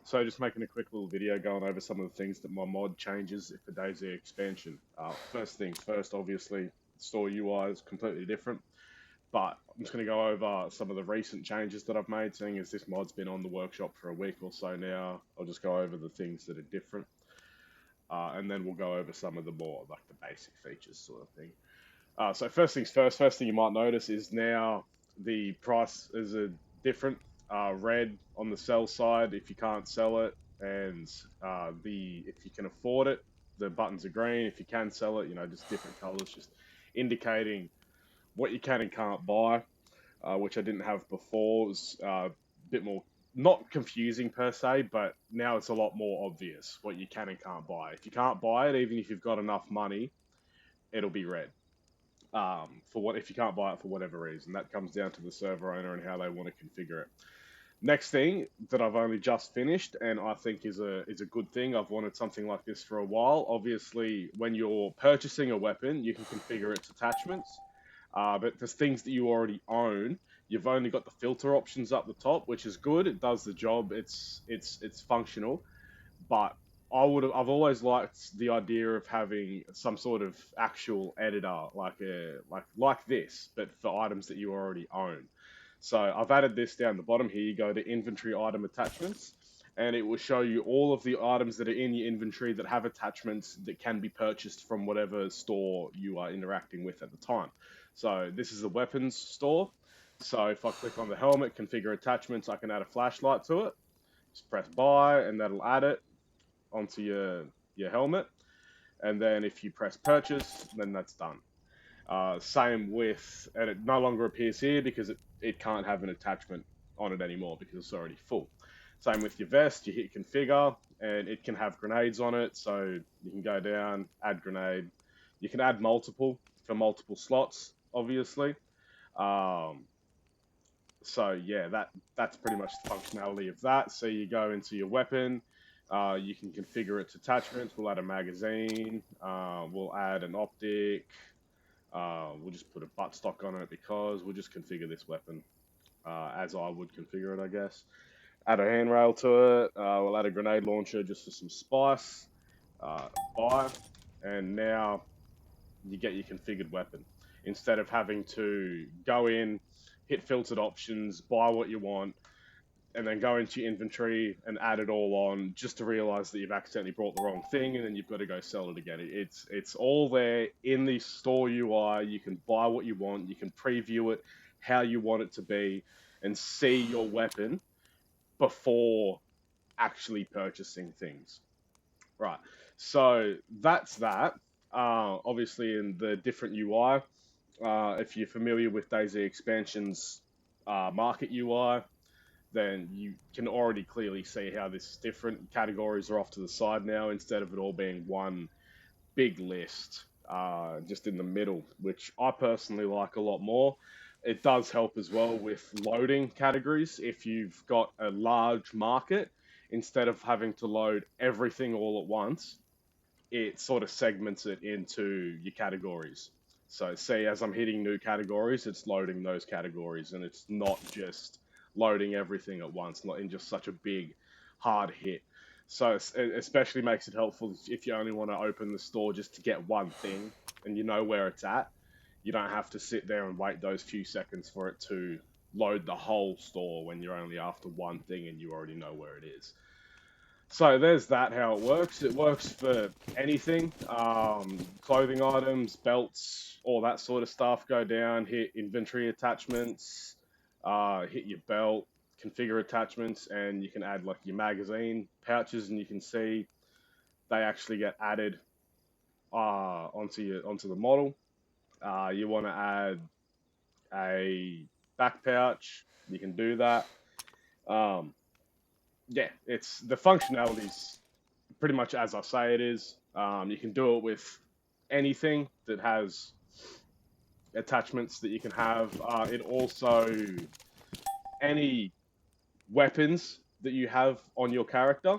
So just making a quick little video going over some of the things that my mod changes for DayZ expansion. First things first, obviously, store UI is completely different, but I'm just going to go over some of the recent changes that I've made, seeing as this mod's been on the workshop for a week or so now. I'll just go over the things that are different, and then we'll go over some of the more, like the basic features sort of thing. So first things first, first thing you might notice is now the price is a different. Red on the sell side if you can't sell it, and the if you can afford it, the buttons are green. If you can sell it, just different colors, just indicating what you can and can't buy, which I didn't have before. It was a bit more not confusing per se, but now it's a lot more obvious what you can and can't buy. If you can't buy it, even if you've got enough money, it'll be red. For what if you can't buy it for whatever reason. That comes down to the server owner and how they want to configure it. Next thing that I've only just finished, and I think is a good thing. I've wanted something like this for a while. Obviously, when you're purchasing a weapon, you can configure its attachments. But for things that you already own, you've only got the filter options up the top, which is good. It does the job. It's functional, but I've always liked the idea of having some sort of actual editor, like this, but for items that you already own. So I've added this down the bottom here. You go to inventory item attachments, and it will show you all of the items that are in your inventory that have attachments that can be purchased from whatever store you are interacting with at the time. So this is a weapons store. So if I click on the helmet, configure attachments, I can add a flashlight to it. Just press buy, and that'll add it onto your helmet, and then if you press purchase, then that's done. Same with, and it no longer appears here because it can't have an attachment on it anymore because it's already full. Same with your vest, you hit configure, and it can have grenades on it, so you can go down, add grenade. You can add multiple for multiple slots, obviously. Um, so yeah, that's pretty much the functionality of that. So you go into your weapon, you can configure its attachments. We'll add a magazine. We'll add an optic. We'll just put a buttstock on it because we'll just configure this weapon as I would configure it, I guess. Add a handrail to it. We'll add a grenade launcher just for some spice. Buy. And now you get your configured weapon. Instead of having to go in, hit filtered options, buy what you want, and then go into your inventory and add it all on just to realize that you've accidentally brought the wrong thing and then you've got to go sell it again. It's all there in the store UI. You can buy what you want, you can preview it how you want it to be, and see your weapon before actually purchasing things. Right. So that's that. Obviously, in the different UI, if you're familiar with DayZ Expansion's market UI, then you can already clearly see how this is different. Categories are off to the side now instead of it all being one big list just in the middle, which I personally like a lot more. It does help as well with loading categories. If you've got a large market, instead of having to load everything all at once, it sort of segments it into your categories. So, see, as I'm hitting new categories, it's loading those categories, and it's not just loading everything at once, not in just such a big, hard hit. So, it especially makes it helpful if you only want to open the store just to get one thing and you know where it's at. You don't have to sit there and wait those few seconds for it to load the whole store when you're only after one thing and you already know where it is. So there's that, how it works. It works for anything, clothing items, belts, all that sort of stuff. Go down, hit inventory attachments, hit your belt, configure attachments, and you can add like your magazine pouches, and you can see they actually get added onto the model. You want to add a back pouch, you can do that. Um, yeah, it's the functionality's pretty much as I say it is. You can do it with anything that has attachments that you can have. It also, any weapons that you have on your character,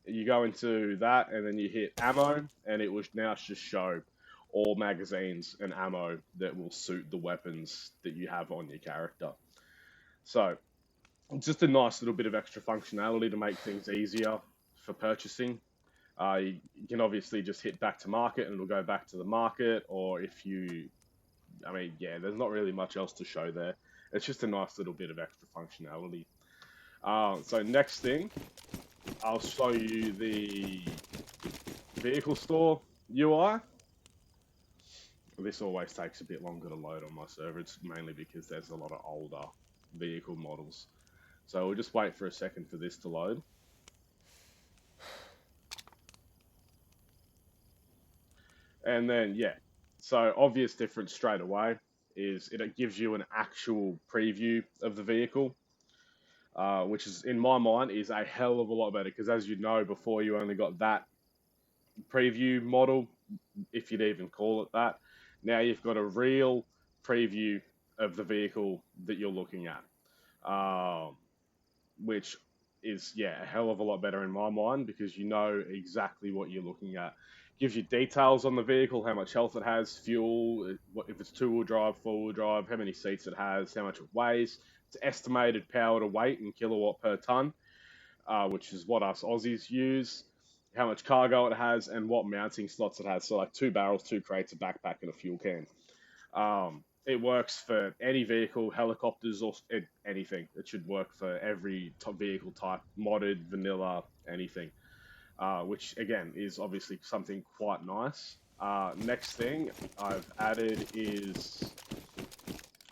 you go into that and then you hit ammo, and it will now just show all magazines and ammo that will suit the weapons that you have on your character. So It's just a nice little bit of extra functionality to make things easier for purchasing. You can obviously just hit back to market and it'll go back to the market, or if you, I mean, yeah, there's not really much else to show there. It's just a nice little bit of extra functionality. So next thing, I'll show you the vehicle store UI. This always takes a bit longer to load on my server. It's mainly because there's a lot of older vehicle models. So we'll just wait for a second for this to load. And then, yeah, so obvious difference straight away is it gives you an actual preview of the vehicle, which is, in my mind, is a hell of a lot better because, as you know, before you only got that preview model, if you'd even call it that. Now you've got a real preview of the vehicle that you're looking at, which is, yeah, a hell of a lot better in my mind because you know exactly what you're looking at. Gives you details on the vehicle, how much health it has, fuel, if it's two-wheel drive, four-wheel drive, how many seats it has, how much it weighs. It's estimated power to weight in kilowatt per ton, which is what us Aussies use, how much cargo it has, and what mounting slots it has. So like 2 barrels, 2 crates, a backpack, and a fuel can. It works for any vehicle, helicopters, or anything. It should work for every top vehicle type, modded, vanilla, anything. Which again is obviously something quite nice. Next thing I've added is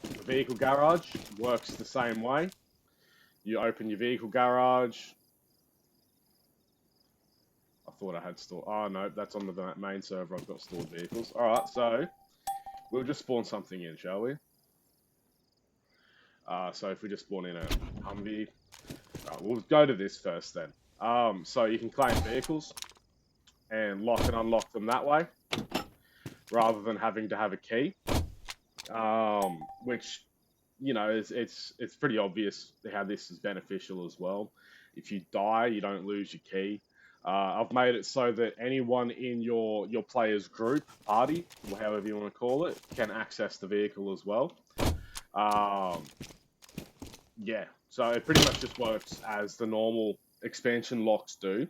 the vehicle garage. Works the same way. You open your vehicle garage. I thought I had stored. Oh no, that's on the main server. I've got stored vehicles. All right, so we'll just spawn something in, shall we? So if we just spawn in a Humvee, we'll go to this first then. So you can claim vehicles and lock and unlock them that way, rather than having to have a key. Which, you know, it's pretty obvious how this is beneficial as well. If you die, you don't lose your key. I've made it so that anyone in your player's group, party, or however you want to call it, can access the vehicle as well. Yeah, so it pretty much just works as the normal expansion locks do.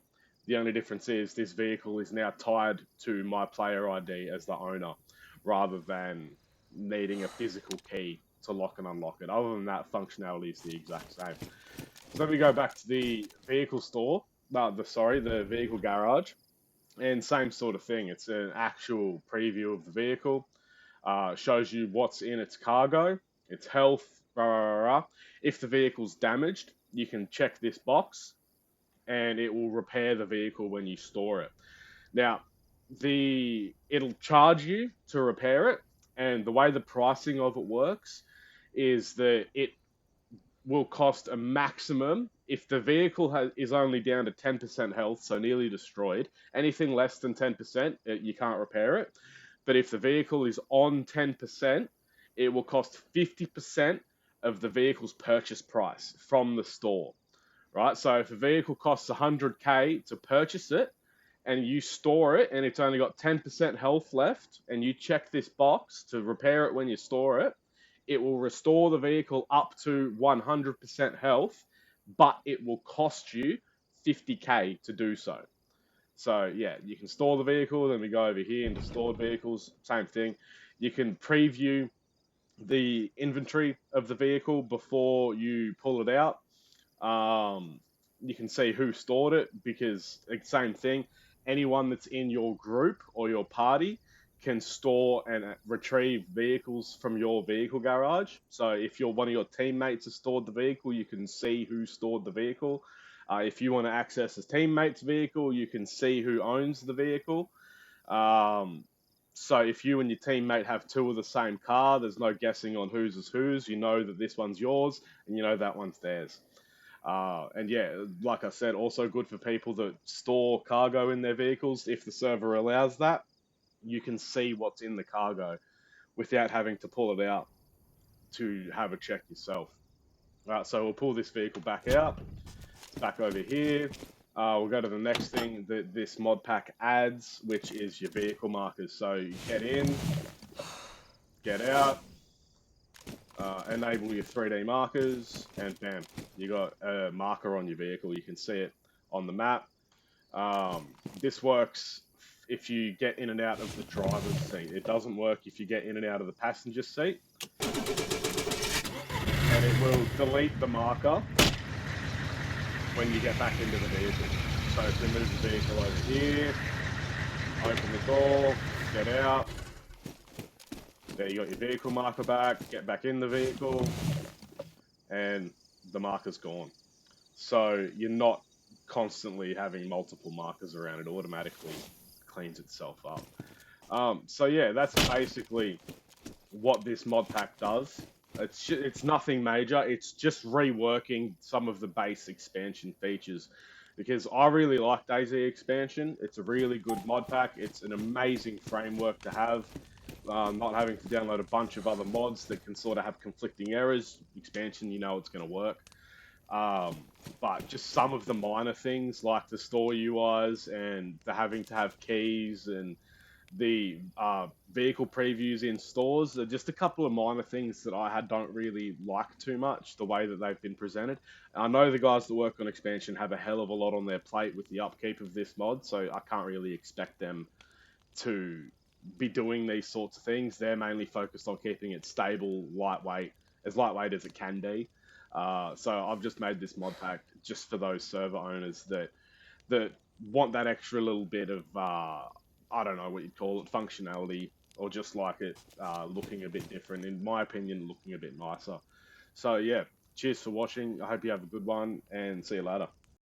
The only difference is this vehicle is now tied to my player ID as the owner, rather than needing a physical key to lock and unlock it. Other than that, functionality is the exact same. So let me go back to the vehicle store. The vehicle garage, and same sort of thing. It's an actual preview of the vehicle. Shows you what's in its cargo, its health, rah, rah, rah. If the vehicle's damaged, you can check this box, and it will repair the vehicle when you store it. Now, it'll charge you to repair it, and the way the pricing of it works is that it will cost a maximum if the vehicle is only down to 10% health, so nearly destroyed. Anything less than 10%, you can't repair it. But if the vehicle is on 10%, it will cost 50% of the vehicle's purchase price from the store, right? So if a vehicle costs 100K to purchase it, and you store it, and it's only got 10% health left, and you check this box to repair it when you store it, it will restore the vehicle up to 100% health, but it will cost you 50K to do so. So yeah, you can store the vehicle, then we go over here into stored vehicles, same thing. You can preview the inventory of the vehicle before you pull it out. You can see who stored it because same thing. Anyone that's in your group or your party can store and retrieve vehicles from your vehicle garage. So if one of your teammates has stored the vehicle, you can see who stored the vehicle. If you want to access a teammate's vehicle, you can see who owns the vehicle. So if you and your teammate have two of the same car, there's no guessing on whose is whose. You know that this one's yours, and you know that one's theirs. And yeah, like I said, also good for people that store cargo in their vehicles. If the server allows that, you can see what's in the cargo without having to pull it out to have a check yourself. All right, so we'll pull this vehicle back out. It's back over here. We'll go to the next thing that this mod pack adds, which is your vehicle markers. So you get in, get out, enable your 3D markers, and bam, you got a marker on your vehicle. You can see it on the map. This works if you get in and out of the driver's seat. It doesn't work if you get in and out of the passenger seat. And it will delete the marker when you get back into the vehicle. So if we move the vehicle over here, open the door, get out. There you got your vehicle marker back, get back in the vehicle, and the marker's gone. So you're not constantly having multiple markers around. It automatically cleans itself up. So yeah, that's basically what this mod pack does. It's nothing major. It's just reworking some of the base expansion features, because I really like DayZ expansion. It's a really good mod pack. It's an amazing framework to have. Not having to download a bunch of other mods that can sort of have conflicting errors. Expansion, you know it's going to work. But just some of the minor things like the store UIs and the having to have keys and the vehicle previews in stores are just a couple of minor things that don't really like too much, the way that they've been presented. I know the guys that work on expansion have a hell of a lot on their plate with the upkeep of this mod, so I can't really expect them to be doing these sorts of things. They're mainly focused on keeping it stable, lightweight as it can be. So I've just made this mod pack just for those server owners that want that extra little bit of I don't know what you'd call it, functionality, or just like it looking a bit different. In my opinion, looking a bit nicer. So yeah, cheers for watching. I hope you have a good one, and see you later.